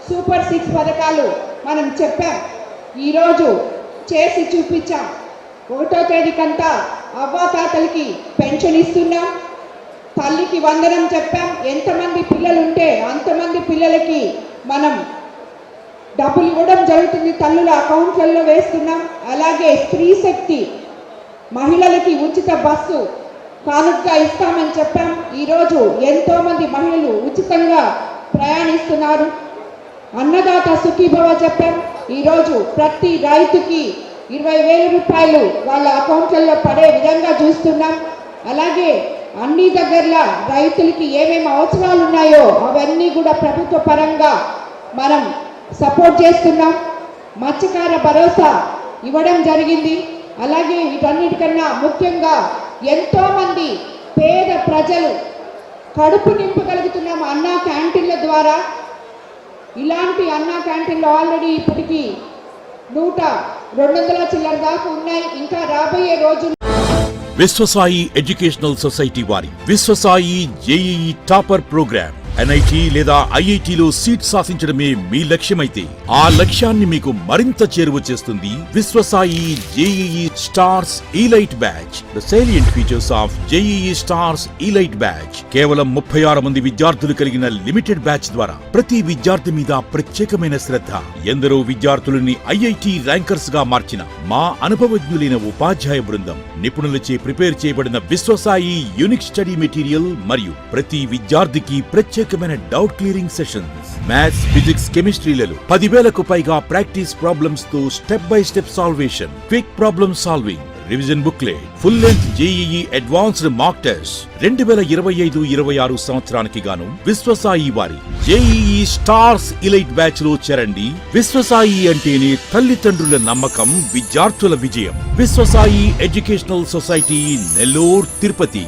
Super 6 పథకాలు మనం చెప్పాం, ఈరోజు చేసి చూపించాం. 1వ తేదీకంతా అవ్వాతాతలకి పెన్షన్ ఇస్తున్నాం, తల్లికి వందనం చెప్పాం. ఎంతమంది పిల్లలు ఉంటే అంతమంది పిల్లలకి మనం డబ్బులు ఇవ్వడం జరుగుతుంది, తల్లుల అకౌంట్లలో వేస్తున్నాం. అలాగే స్త్రీ శక్తి మహిళలకి ఉచిత బస్సు కానుకగా ఇస్తామని చెప్పాం. ఈరోజు ఎంతోమంది మహిళలు ఉచితంగా ప్రయాణిస్తున్నారు. అన్నదాత సుఖీభవ చెప్పాం. ఈరోజు ప్రతి రైతుకి 20,000 రూపాయలు వాళ్ళ అకౌంట్లలో పడే విధంగా చూస్తున్నాం. అలాగే అన్ని దగ్గరలో రైతులకి ఏమేమి అవసరాలు ఉన్నాయో అవన్నీ కూడా ప్రభుత్వ పరంగా మనం సపోర్ట్ చేస్తున్నాం. మత్స్యకార భరోసా ఇవ్వడం జరిగింది. అలాగే వీటన్నిటికన్నా ముఖ్యంగా ఎంతోమంది పేద ప్రజలు కడుపు నింపగలుగుతున్నాం అన్నా క్యాంటీన్ల ద్వారా. ఇలాంటి అన్నా క్యాంటీన్లు ఆల్రెడీ ఇప్పటికీ 100-200 చిల్లర దాకా ఉన్నాయి. ఇంకా రాబోయే రోజులు విశ్వసాయి ఎడ్యుకేషనల్ సొసైటీ వారి Vishwasai JEE topper program NIT లేదా ఐఐటిలో సీట్ సాధించడమే మీ లక్ష్యమైతే ఆ లక్ష్యాన్ని మీకు మరింత చేరువ చేస్తుంది Viswasai JEE stars elite batch. The salient features of JEE stars elite batch. కేవలం 36 మంది విద్యార్థులు కలిగిన లిమిటెడ్ బ్యాచ్ ద్వారా ప్రతి విద్యార్థి మీద ప్రత్యేకమైన శ్రద్ధ, ఎందరో విద్యార్థులని ఐఐటి ర్యాంకర్స్ గా మార్చిన మా అనుభవజ్ఞులైన ఉపాధ్యాయ బృందం, నిపుణులచే ప్రిపేర్ చేయబడిన విశ్వసాయి యూనిక్ స్టడీ మెటీరియల్ మరియు ప్రతి విద్యార్థికి ప్రత్యేకమైన doubt clearing sessions, maths, physics, కెమిస్ట్రీలలో 10,000కు పైగా ప్రాక్టీస్ ప్రాబ్లమ్స్ తో step by step salvation, quick problem solving, revision booklet, full length JEE Advanced mock test. 2025-26 సంవత్సరానికి గాను విశ్వసాయి వారి జేఈఈ స్టార్స్ ఇలైట్ బ్యాచ్ లో చేరండి. విశ్వసాయి అంటేనే తల్లిదండ్రుల నమ్మకం, విద్యార్థుల విజయం. Viswasai educational society, Nellore, Tirupati.